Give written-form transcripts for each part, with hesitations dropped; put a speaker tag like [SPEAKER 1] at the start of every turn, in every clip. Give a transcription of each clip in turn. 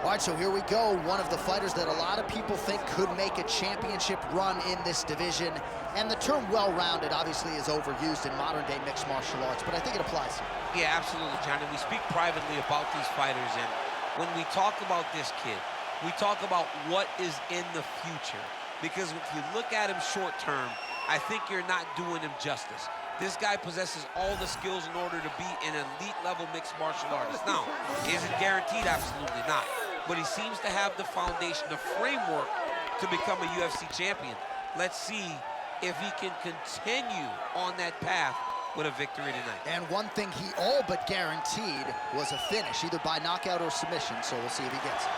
[SPEAKER 1] All right, so here we go. One of the fighters that a lot of people think could make a championship run in this division. And the term well-rounded obviously is overused in modern-day mixed martial arts, but I think it applies here.
[SPEAKER 2] Yeah, absolutely, Johnny. We speak privately about these fighters, and when we talk about this kid, we talk about what is in the future. Because if you look at him short-term, I think you're not doing him justice. This guy possesses all the skills in order to be an elite-level mixed martial artist. Now, is it guaranteed? Absolutely not. But he seems to have the foundation, the framework to become a UFC champion. Let's see if he can continue on that path with a victory tonight.
[SPEAKER 1] And one thing he all but guaranteed was a finish, either by knockout or submission, so we'll see if he gets it.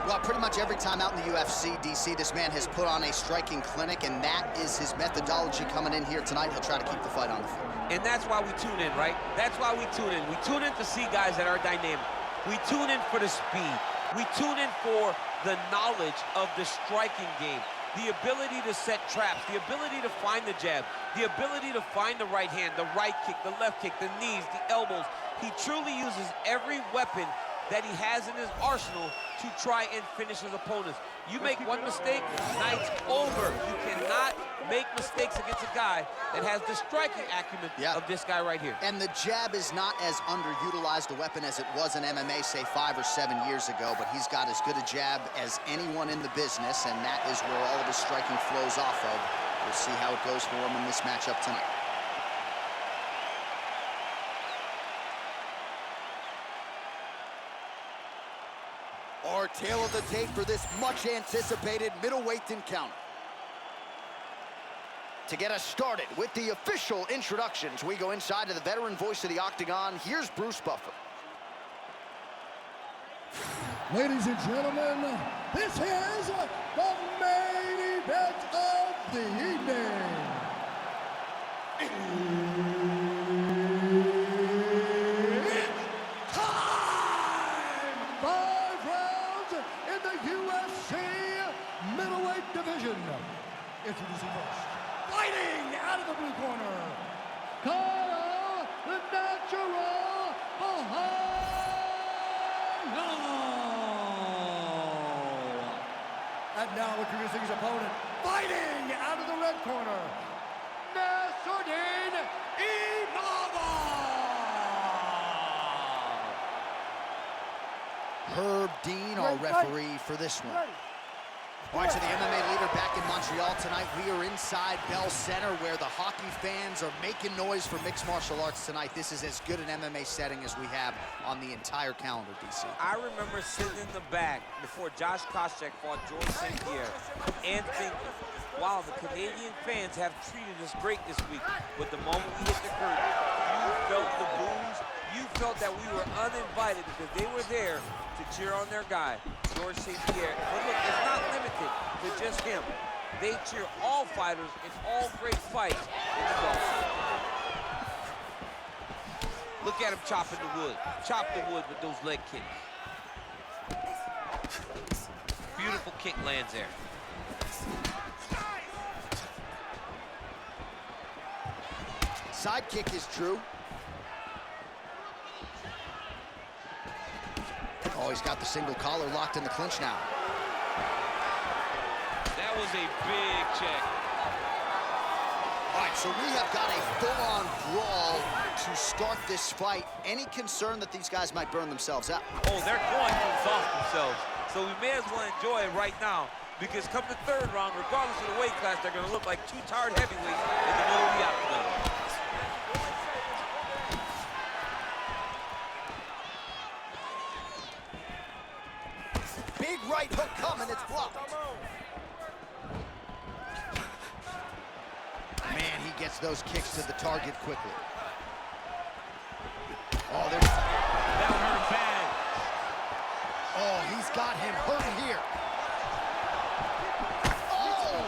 [SPEAKER 1] Well, pretty much every time out in the UFC, DC, this man has put on a striking clinic, and that is his methodology coming in here tonight. He'll try to keep the fight on the field.
[SPEAKER 2] And that's why we tune in, right? That's why we tune in. We tune in to see guys that are dynamic. We tune in for the speed. We tune in for the knowledge of the striking game, the ability to set traps, the ability to find the jab, the ability to find the right hand, the right kick, the left kick, the knees, the elbows. He truly uses every weapon that he has in his arsenal to try and finish his opponents. You make one mistake, night's over. You cannot make mistakes against a guy that has the striking acumen of this guy right here.
[SPEAKER 1] And the jab is not as underutilized a weapon as it was in MMA, say 5 or 7 years ago, but he's got as good a jab as anyone in the business, and that is where all of his striking flows off of. We'll see how it goes for him in this matchup tonight. Our tail of the tape for this much-anticipated middleweight encounter. To get us started with the official introductions, we go inside to the veteran voice of the Octagon. Here's Bruce Buffer.
[SPEAKER 3] Ladies and gentlemen, this is the main event of the evening. Introducing first, fighting out of the blue corner, Caio the Natural Borralho. And now introducing his opponent, fighting out of the red corner, Nassourdine Imavov.
[SPEAKER 1] Herb Dean, our referee for this one. All right, so the MMA leader back in Montreal tonight. We are inside Bell Center where the hockey fans are making noise for mixed martial arts tonight. This is as good an MMA setting as we have on the entire calendar, DC.
[SPEAKER 2] I remember sitting in the back before Josh Koscheck fought George St. Pierre and thinking, wow, the Canadian fans have treated us great this week. But the moment we hit the curtain, you felt the boos. You felt that we were uninvited because they were there to cheer on their guy, George St. Pierre. But look, it's not limited to just him. They cheer all fighters in all great fights in the belt. Look at him chopping the wood. Chop the wood with those leg kicks. Beautiful kick lands there.
[SPEAKER 1] Side kick is true. Oh, he's got the single collar locked in the clinch now.
[SPEAKER 2] That was a big check.
[SPEAKER 1] All right, so we have got a full-on brawl to start this fight. Any concern that these guys might burn themselves out?
[SPEAKER 2] Oh, they're going to exhaust themselves. So we may as well enjoy it right now, because come the third round, regardless of the weight class, they're going to look like two tired heavyweights in the middle of the octagon.
[SPEAKER 1] Big right hook coming, it's blocked. Man, he gets those kicks to the target quickly. Oh, there's...
[SPEAKER 2] That hurt bad.
[SPEAKER 1] Oh, he's got him hurt here. Oh!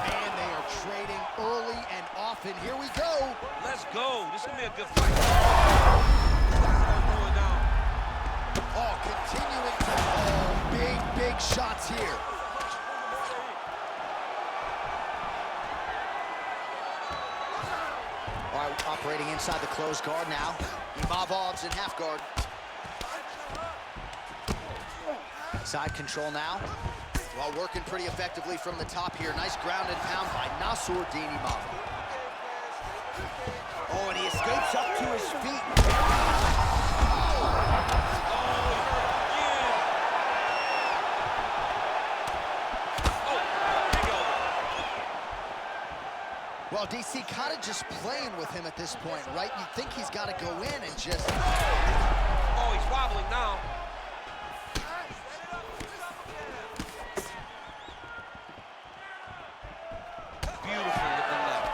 [SPEAKER 1] Man, they are off, and here we go.
[SPEAKER 2] Let's go. This is going to be a good fight. Going down.
[SPEAKER 1] Oh, continuing to big shots here. All right, operating inside the closed guard now. Imavov's in half guard. Side control now. Well, working pretty effectively from the top here. Nice ground and pound by Nassourdine Imavov. Oh, and he escapes up to his feet. Well, DC kind of just playing with him at this point, right? You'd think he's got to go in and just...
[SPEAKER 2] Oh, he's wobbling now. Beautiful with the left.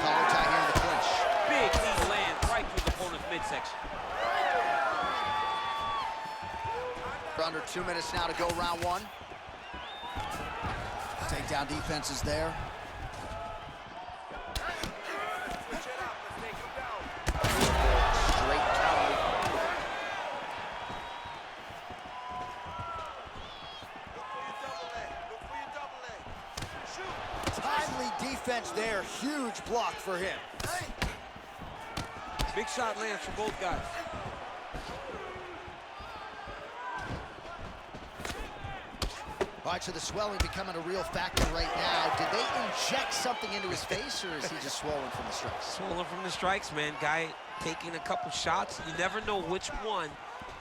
[SPEAKER 1] Collar tie here in the clinch.
[SPEAKER 2] Big knee lands right through the opponent's midsection.
[SPEAKER 1] We're under 2 minutes now to go round one. Takedown defense is there. Straight counter. Timely defense there. Huge block for him.
[SPEAKER 2] Big shot lands for both guys.
[SPEAKER 1] All right, so the swelling becoming a real factor right now. Did they inject something into his face, or is he just swollen from the strikes?
[SPEAKER 2] Swollen from the strikes, man. Guy taking a couple shots. You never know which one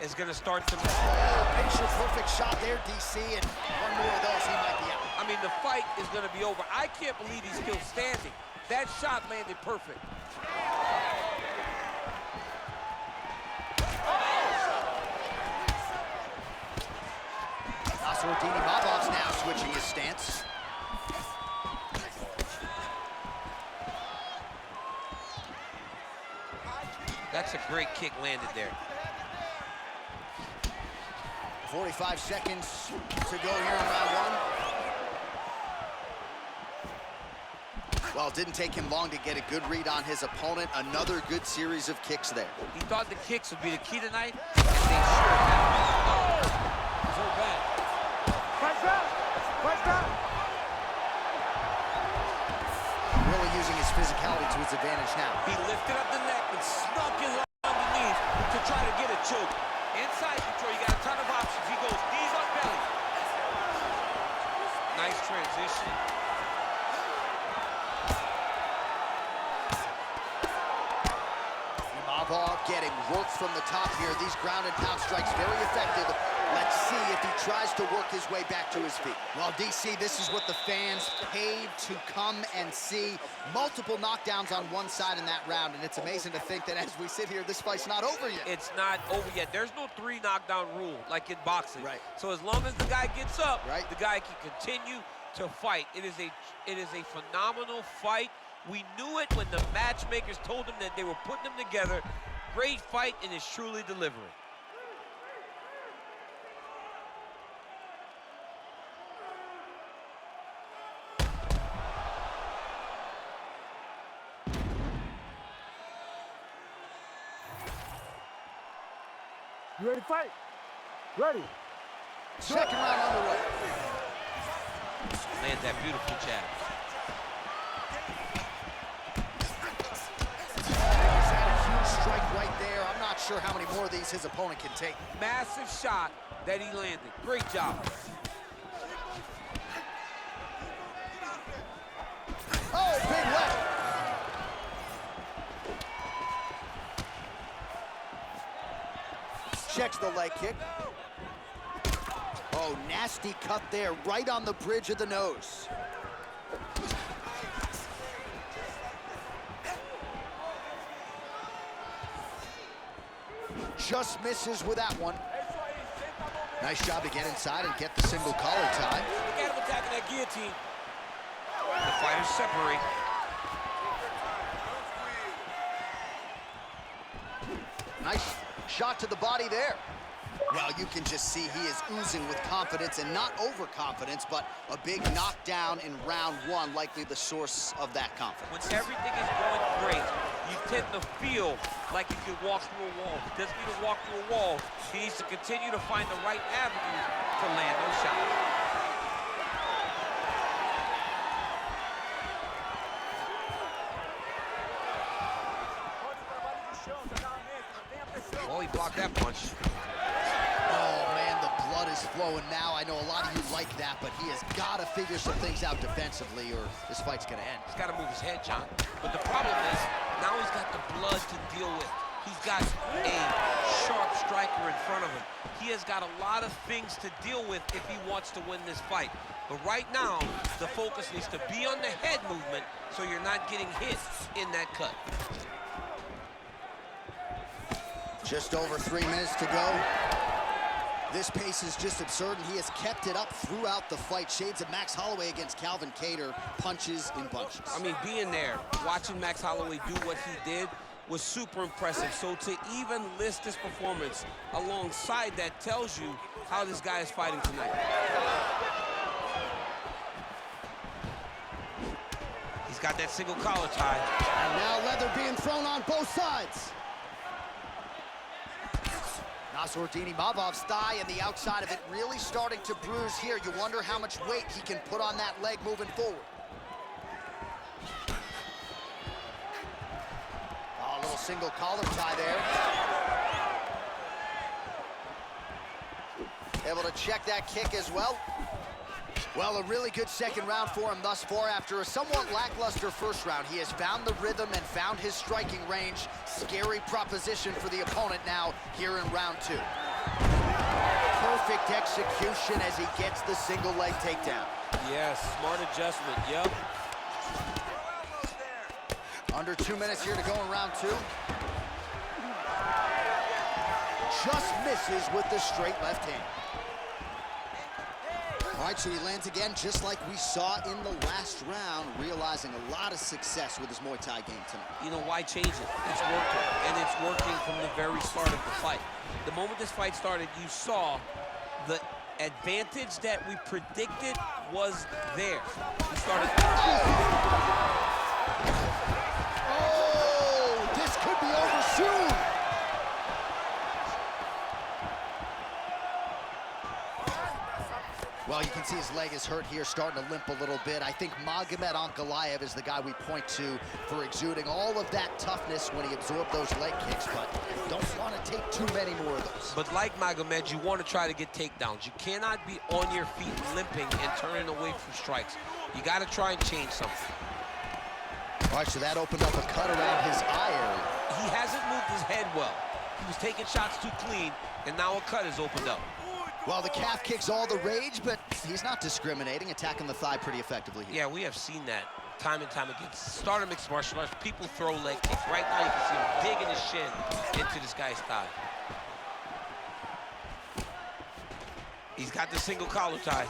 [SPEAKER 2] is going to start to...
[SPEAKER 1] Picture perfect shot there, DC, and one more of those, he might be out.
[SPEAKER 2] I mean, the fight is going to be over. I can't believe he's still standing. That shot landed perfect.
[SPEAKER 1] Nassourdine Imavov's now switching his stance.
[SPEAKER 2] That's a great kick landed there.
[SPEAKER 1] 45 seconds to go here in round one. Well, it didn't take him long to get a good read on his opponent. Another good series of kicks there.
[SPEAKER 2] He thought the kicks would be the key tonight, and they sure have. So bad.
[SPEAKER 1] Really using his physicality to his advantage now.
[SPEAKER 2] He lifted up the neck and snuck his arm underneath to try to get a choke. Inside control, you got a ton of options. He goes knees on belly. Nice transition.
[SPEAKER 1] Imavov getting work from the top here. These ground and pound strikes very effective. Let's see if he tries to work his way back to his feet. Well, DC, this is what the fans paid to come and see. Multiple knockdowns on one side in that round, and it's amazing to think that as we sit here, this fight's not over yet.
[SPEAKER 2] It's not over yet. There's no 3 knockdown rule like in boxing.
[SPEAKER 1] Right.
[SPEAKER 2] So as long as the guy gets up,
[SPEAKER 1] right,
[SPEAKER 2] the guy can continue to fight. It is a phenomenal fight. We knew it when the matchmakers told him that they were putting them together. Great fight, and is truly delivering.
[SPEAKER 4] You ready to fight? Ready.
[SPEAKER 1] Second round underway.
[SPEAKER 2] Lands that beautiful jab.
[SPEAKER 1] He's had a huge strike right there. I'm not sure how many more of these his opponent can take.
[SPEAKER 2] Massive shot that he landed. Great job.
[SPEAKER 1] Oh, big left. Checks the leg kick. Oh, nasty cut there, right on the bridge of the nose. Just misses with that one. Nice job to get inside and get the single collar tie.
[SPEAKER 2] Look at him attacking that guillotine. The fighters separate.
[SPEAKER 1] Nice shot to the body there. Well, you can just see he is oozing with confidence, and not overconfidence, but a big knockdown in round one, likely the source of that confidence.
[SPEAKER 2] When everything is going great, you tend to feel like you can walk through a wall. He doesn't need to walk through a wall. He needs to continue to find the right avenue to land those shots. Oh, he blocked that punch.
[SPEAKER 1] Oh, man, the blood is flowing now. I know a lot of you like that, but he has got to figure some things out defensively or this fight's going to end.
[SPEAKER 2] He's got to move his head, John. But the problem is, now he's got the blood to deal with. He's got a sharp striker in front of him. He has got a lot of things to deal with if he wants to win this fight. But right now, the focus needs to be on the head movement so you're not getting hit in that cut.
[SPEAKER 1] Just over 3 minutes to go. This pace is just absurd, and he has kept it up throughout the fight. Shades of Max Holloway against Calvin Kattar, punches in bunches.
[SPEAKER 2] I mean, being there, watching Max Holloway do what he did was super impressive. So to even list this performance alongside that tells you how this guy is fighting tonight. He's got that single collar tie.
[SPEAKER 1] And now leather being thrown on both sides. Nassourdine Imavov's thigh and the outside of it really starting to bruise here. You wonder how much weight he can put on that leg moving forward. Oh, a little single collar tie there. Able to check that kick as well. Well, a really good second round for him thus far. After a somewhat lackluster first round, he has found the rhythm and found his striking range. Scary proposition for the opponent now here in round two. Perfect execution as he gets the single leg takedown.
[SPEAKER 2] Yes, smart adjustment, yep.
[SPEAKER 1] Under 2 minutes here to go in round two. Just misses with the straight left hand. All right, so he lands again, just like we saw in the last round, realizing a lot of success with his Muay Thai game tonight.
[SPEAKER 2] You know, why change it? It's working, and it's working from the very start of the fight. The moment this fight started, you saw the advantage that we predicted was there. He started...
[SPEAKER 1] Oh, this could be over soon. Well, you can see his leg is hurt here, starting to limp a little bit. I think Magomed Ankalaev is the guy we point to for exuding all of that toughness when he absorbed those leg kicks, but don't want to take too many more of those.
[SPEAKER 2] But like Magomed, you want to try to get takedowns. You cannot be on your feet limping and turning away from strikes. You got to try and change something.
[SPEAKER 1] All right, so that opened up a cut around his eye area.
[SPEAKER 2] He hasn't moved his head well. He was taking shots too clean, and now a cut has opened up.
[SPEAKER 1] Well, the calf kick's all the rage, but he's not discriminating, attacking the thigh pretty effectively here.
[SPEAKER 2] Yeah, we have seen that time and time again. Started mixed martial arts, people throw leg kicks. Right now you can see him digging his shin into this guy's thigh. He's got the single collar tie.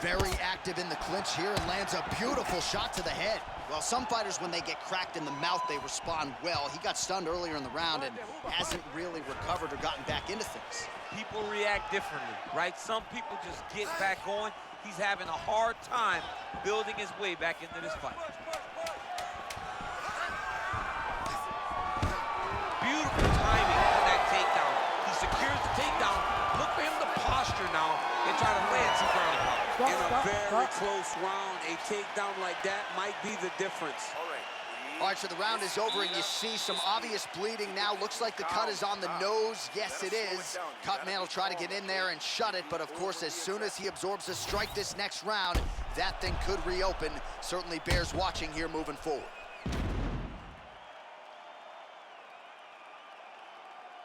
[SPEAKER 1] Very active in the clinch here and lands a beautiful shot to the head. Well, some fighters, when they get cracked in the mouth, they respond well. He got stunned earlier in the round and hasn't really recovered or gotten back into things.
[SPEAKER 2] People react differently, right? Some people just get back on. He's having a hard time building his way back into this fight. Beautiful timing on that takedown. He secures the takedown. Look for him to posture now and try to land some ground and pound.
[SPEAKER 5] In a very close round, a takedown like that might be the difference.
[SPEAKER 1] All right, so the round is over, and you see some obvious bleeding now. Looks like the cut is on the nose. Yes, it is. Cutman will try to get in there and shut it, but of course, as soon as he absorbs a strike this next round, that thing could reopen. Certainly bears watching here moving forward.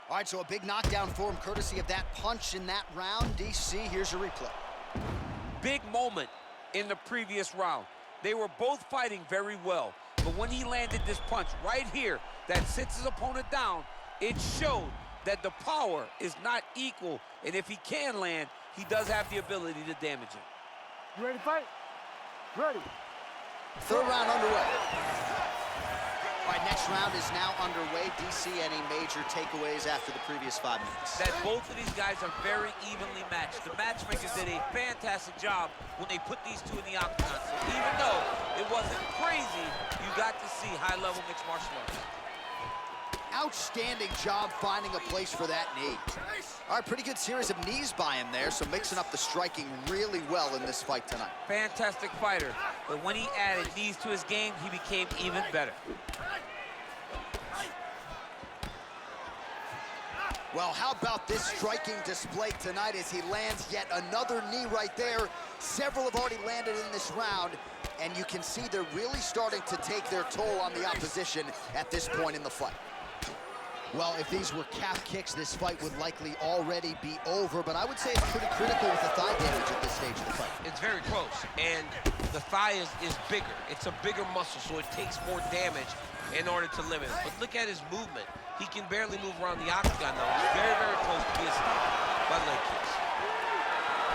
[SPEAKER 1] All right, so a big knockdown for him, courtesy of that punch in that round. DC, here's your replay.
[SPEAKER 2] Big moment in the previous round. They were both fighting very well. But when he landed this punch right here that sits his opponent down, it showed that the power is not equal. And if he can land, he does have the ability to damage him.
[SPEAKER 4] You ready to fight? Ready.
[SPEAKER 1] Third round underway. All right, next round is now underway. DC, any major takeaways after the previous 5 minutes?
[SPEAKER 2] That both of these guys are very evenly matched. The matchmakers did a fantastic job when they put these two in the octagon. So even though it wasn't crazy, you got to see high-level mixed martial arts.
[SPEAKER 1] Outstanding job finding a place for that knee. All right, pretty good series of knees by him there, so mixing up the striking really well in this fight tonight.
[SPEAKER 2] Fantastic fighter, but when he added knees to his game, he became even better.
[SPEAKER 1] Well, how about this striking display tonight as he lands yet another knee right there. Several have already landed in this round, and you can see they're really starting to take their toll on the opposition at this point in the fight. Well, if these were calf kicks, this fight would likely already be over, but I would say it's pretty critical with the thigh damage at this stage of the fight.
[SPEAKER 2] It's very close, and the thigh is bigger. It's a bigger muscle, so it takes more damage in order to limit it. But look at his movement. He can barely move around the octagon now. He's very, very close to being stopped by leg kicks.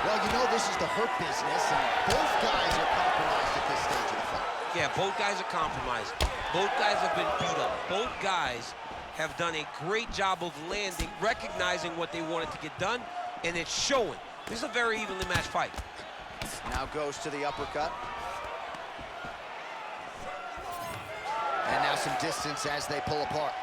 [SPEAKER 1] Well, you know this is the hurt business, and both guys are compromised at this stage of the fight.
[SPEAKER 2] Yeah, both guys are compromised. Both guys have been beat up. Both guys have done a great job of landing, recognizing what they wanted to get done, and it's showing. This is a very evenly matched fight.
[SPEAKER 1] Now goes to the uppercut. And now some distance as they pull apart.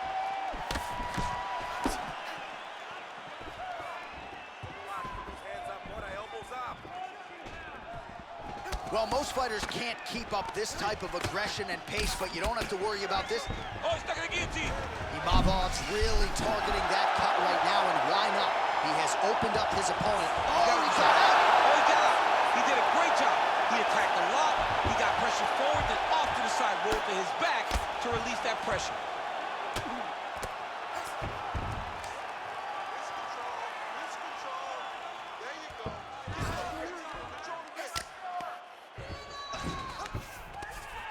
[SPEAKER 1] Well, most fighters can't keep up this type of aggression and pace, but you don't have to worry about this.
[SPEAKER 2] Oh, he's stuck in the guillotine.
[SPEAKER 1] Imavov's really targeting that cut right now, and why not? He has opened up his opponent. Oh, he got out!
[SPEAKER 2] Oh, he got out. He did a great job. He attacked a lot. He got pressure forward, then off to the side, rolled to his back to release that pressure.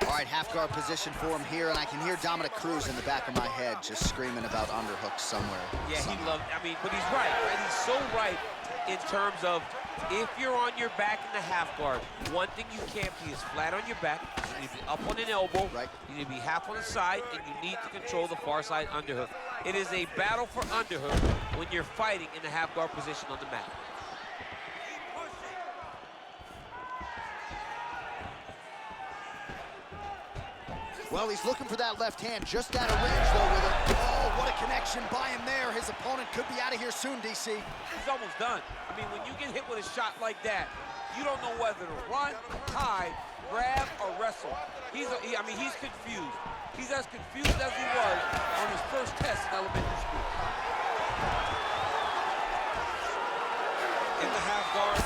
[SPEAKER 1] All right, half guard position for him here, and I can hear Dominic Cruz in the back of my head just screaming about underhooks somewhere.
[SPEAKER 2] Yeah, he loved, I mean, but he's right? He's so right in terms of if you're on your back in the half guard, one thing you can't be is flat on your back. You need to be up on an elbow.
[SPEAKER 1] Right. You
[SPEAKER 2] need to be half on the side, and you need to control the far side underhook. It is a battle for underhook when you're fighting in the half guard position on the mat.
[SPEAKER 1] Well, he's looking for that left hand, just out of range, though, with it. Oh, what a connection by him there. His opponent could be out of here soon, DC.
[SPEAKER 2] He's almost done. I mean, when you get hit with a shot like that, you don't know whether to run, hide, grab, or wrestle. He's confused. He's as confused as he was on his first test in elementary school.
[SPEAKER 5] In the half guard.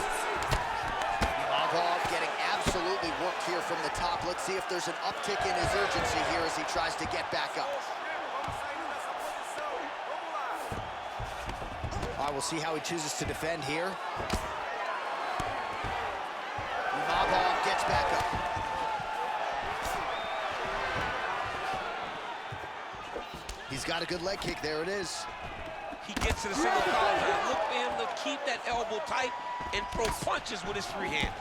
[SPEAKER 1] Imavov getting absolutely worked here from the top. Let's see if there's an uptick in his urgency here as he tries to get back up. All right, we'll see how he chooses to defend here. Imavov gets back up. He's got a good leg kick. There it is.
[SPEAKER 2] He gets to the single collar. Look for him to keep that elbow tight and throw punches with his free hand.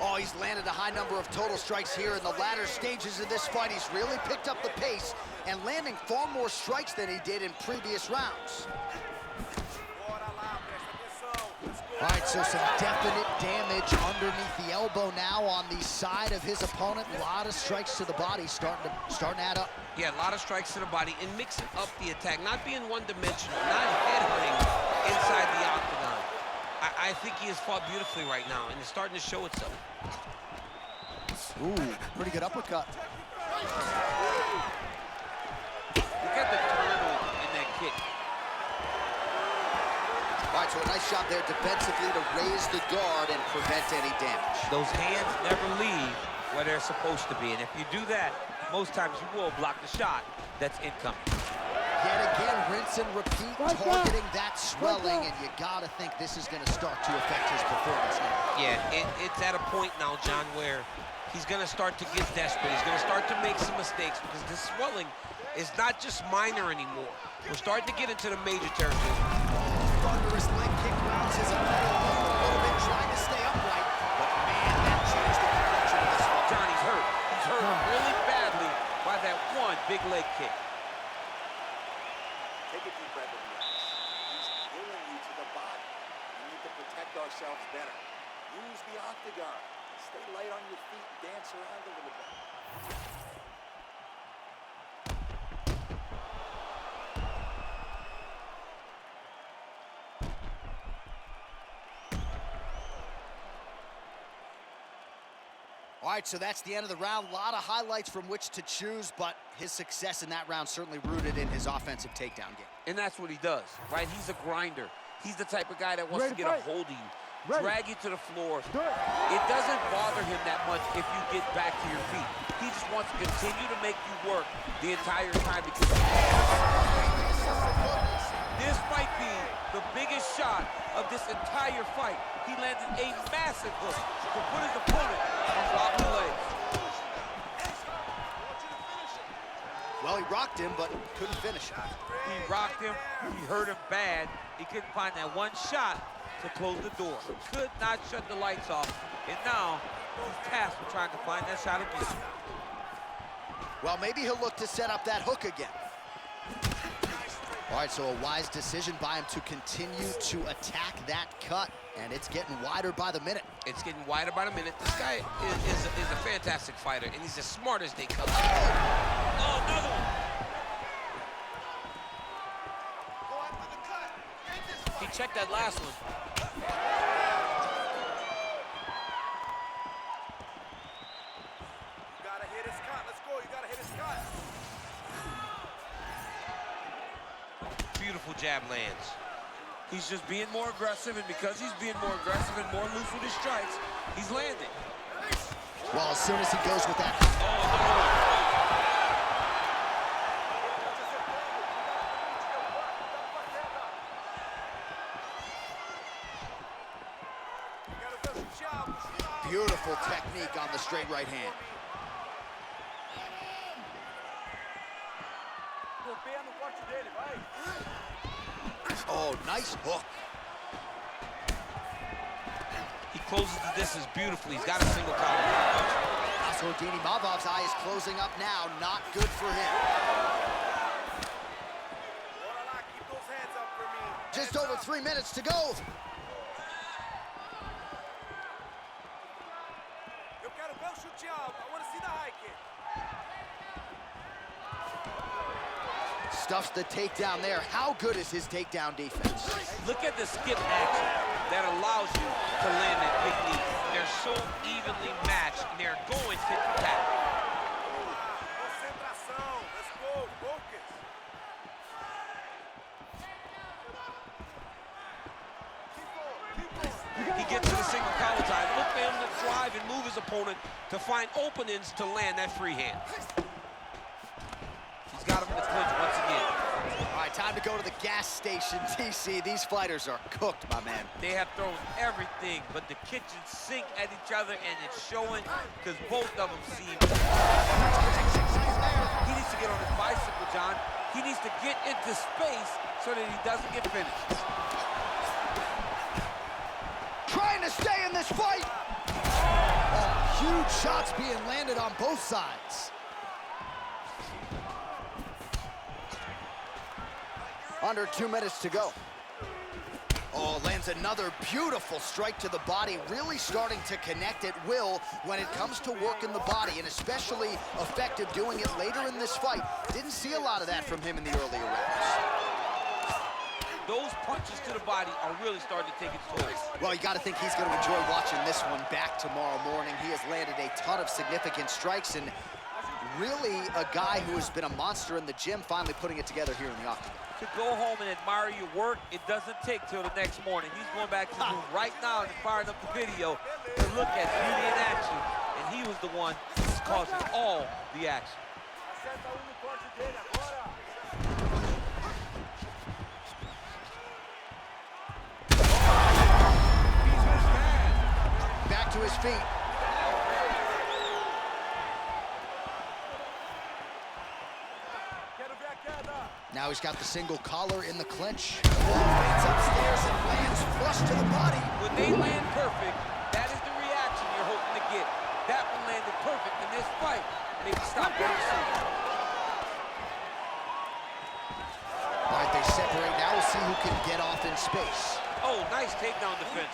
[SPEAKER 1] Oh, he's landed a high number of total strikes here in the latter stages of this fight. He's really picked up the pace and landing far more strikes than he did in previous rounds. All right, so some definite damage underneath the elbow now on the side of his opponent. A lot of strikes to the body starting to add up.
[SPEAKER 2] Yeah, a lot of strikes to the body and mixing up the attack, not being one-dimensional, not headhunting inside the octagon. I think he has fought beautifully right now, and it's starting to show itself.
[SPEAKER 1] Ooh, pretty good uppercut.
[SPEAKER 2] Look at the turnover in that kick.
[SPEAKER 1] All right, so a nice shot there defensively to raise the guard and prevent any damage.
[SPEAKER 2] Those hands never leave where they're supposed to be, and if you do that, most times you will block the shot that's incoming.
[SPEAKER 1] Yet again, rinse and repeat, targeting that swelling, and you gotta think this is gonna start to affect his performance now.
[SPEAKER 2] Yeah, it's at a point now, John, where he's gonna start to get desperate. He's gonna start to make some mistakes because this swelling is not just minor anymore. We're starting to get into the major territory.
[SPEAKER 1] Thunderous leg kick rounds his opponent a little bit, trying to stay upright, but man, that changed the complexion of this fight.
[SPEAKER 2] John, he's hurt. He's hurt really badly by that one
[SPEAKER 6] use the octagon. Stay light on your feet, dance around a little bit.
[SPEAKER 1] All right, so that's the end of the round. A lot of highlights from which to choose, but his success in that round certainly rooted in his offensive takedown game.
[SPEAKER 2] And that's what he does, right? He's a grinder. He's the type of guy that wants to get a hold of you, drag you to the floor. It doesn't bother him that much if you get back to your feet. He just wants to continue to make you work the entire time because this might be the biggest shot of this entire fight. He landed a massive hook to put his opponent on wobbly legs.
[SPEAKER 1] Well, he rocked him, but couldn't finish him.
[SPEAKER 2] He rocked him, he hurt him bad. He couldn't find that one shot to close the door. Could not shut the lights off. And now, he's tasked with trying to find that shot again.
[SPEAKER 1] Well, maybe he'll look to set up that hook again. All right, so a wise decision by him to continue to attack that cut, and it's getting wider by the minute.
[SPEAKER 2] It's getting wider by the minute. This guy is a fantastic fighter, and he's as smart as they come. Oh, another one. He checked that last one.
[SPEAKER 6] You gotta hit his cut. Let's go. You gotta hit his cut.
[SPEAKER 2] Beautiful jab lands. He's just being more aggressive, and because he's being more aggressive and more loose with his strikes, he's landing.
[SPEAKER 1] Well, as soon as he goes with that... Beautiful technique on the straight right hand. Oh, nice hook.
[SPEAKER 2] He closes the distance beautifully. He's got a single collar.
[SPEAKER 1] Nassourdine Imavov's eye is closing up now. Not good for him.
[SPEAKER 6] Keep those hands up for me.
[SPEAKER 1] Just over 3 minutes to go.
[SPEAKER 6] Eu quero ver o chute alto. I want to see the high kick.
[SPEAKER 1] Stuffs the takedown there. How good is his takedown defense?
[SPEAKER 2] Look at the skip action that allows you to land that big knee. They're so evenly matched, and they're going tit for tat.
[SPEAKER 6] Concentração. Let's go. Focus.
[SPEAKER 2] He gets to the single collar tie. Look for him to drive and move his opponent to find openings to land that free hand. He's got him in the clinch once again.
[SPEAKER 1] All right, time to go to the gas station, TC. These fighters are cooked, my man.
[SPEAKER 2] They have thrown everything but the kitchen sink at each other, and it's showing because both of them seem... He needs to get on his bicycle, John. He needs to get into space so that he doesn't get finished.
[SPEAKER 1] Trying to stay in this fight. Oh, huge shots being landed on both sides. Under 2 minutes to go. Oh, lands another beautiful strike to the body, really starting to connect at will when it comes to working the body, and especially effective doing it later in this fight. Didn't see a lot of that from him in the earlier rounds.
[SPEAKER 2] Those punches to the body are really starting to take its toll.
[SPEAKER 1] Well, you got to think he's going to enjoy watching this one back tomorrow morning. He has landed a ton of significant strikes, and really a guy who has been a monster in the gym, finally putting it together here in the octagon.
[SPEAKER 2] To go home and admire your work, it doesn't take till the next morning. He's going back to the room right now and firing up the video to look at beauty in action. And he was the one who's causing all the action.
[SPEAKER 1] Back to his feet. Now he's got the single collar in the clinch. Lands upstairs and lands flush to the body.
[SPEAKER 2] When they land perfect, that is the reaction you're hoping to get. That one landed perfect in this fight. Maybe stop very soon.
[SPEAKER 1] All right, they separate. Now we'll see who can get off in space.
[SPEAKER 2] Oh, nice takedown defense.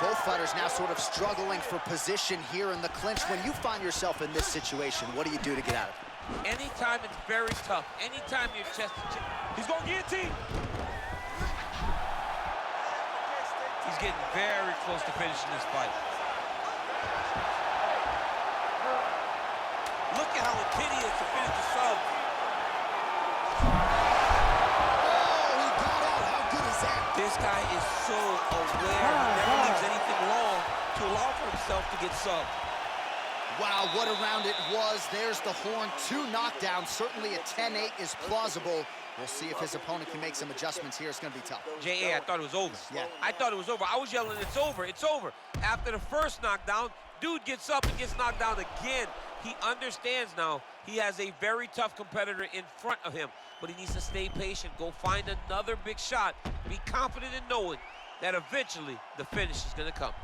[SPEAKER 1] Both fighters now sort of struggling for position here in the clinch. When you find yourself in this situation, what do you do to get out of it?
[SPEAKER 2] Anytime it's very tough, anytime your chest to chest, he's going to guillotine. He's getting very close to finishing this fight. Look at how intent he is to finish the sub. This guy is so aware. He never leaves anything long to allow for himself to get subbed.
[SPEAKER 1] Wow, what a round it was. There's the horn. 2 knockdowns. Certainly a 10-8 is plausible. We'll see if his opponent can make some adjustments here. It's going to be tough.
[SPEAKER 2] J.A., I thought it was over.
[SPEAKER 1] Yeah.
[SPEAKER 2] I thought it was over. I was yelling, it's over, it's over. After the first knockdown, dude gets up and gets knocked down again. He understands now he has a very tough competitor in front of him, but he needs to stay patient, go find another big shot, be confident in knowing that eventually the finish is going to come.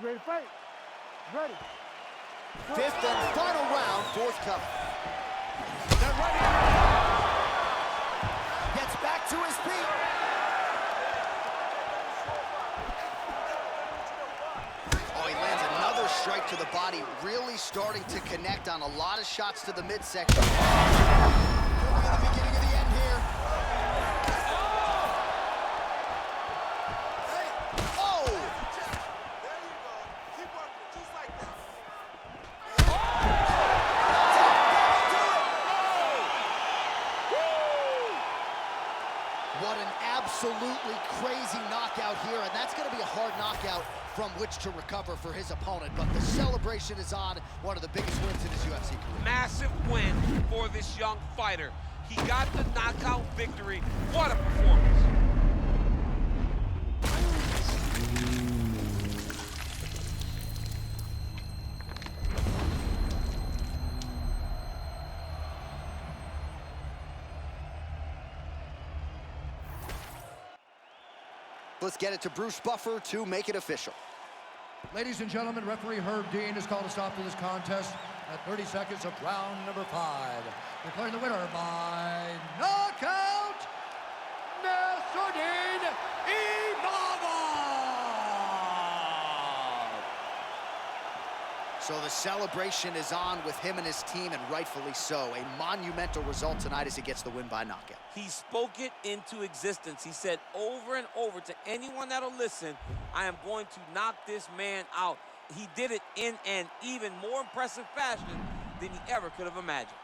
[SPEAKER 4] You ready to fight? Ready.
[SPEAKER 1] 5th and final round, 4th cover.
[SPEAKER 2] They're ready.
[SPEAKER 1] Gets back to his feet. Oh, he lands another strike to the body, really starting to connect on a lot of shots to the midsection. Going to the beginning of the end here. What an absolutely crazy knockout here, and that's going to be a hard knockout from which to recover for his opponent. But the celebration is on. One of the biggest wins in his UFC career.
[SPEAKER 2] Massive win for this young fighter. He got the knockout victory. What a performance.
[SPEAKER 1] Let's get it to Bruce Buffer to make it official.
[SPEAKER 3] Ladies and gentlemen, referee Herb Dean has called a stop to this contest at 30 seconds of round number 5. Declaring the winner by knockout, Nassourdine Imavov!
[SPEAKER 1] So the celebration is on with him and his team, and rightfully so. A monumental result tonight as he gets the win by knockout.
[SPEAKER 2] He spoke it into existence. He said over and over to anyone that'll listen, I am going to knock this man out. He did it in an even more impressive fashion than he ever could have imagined.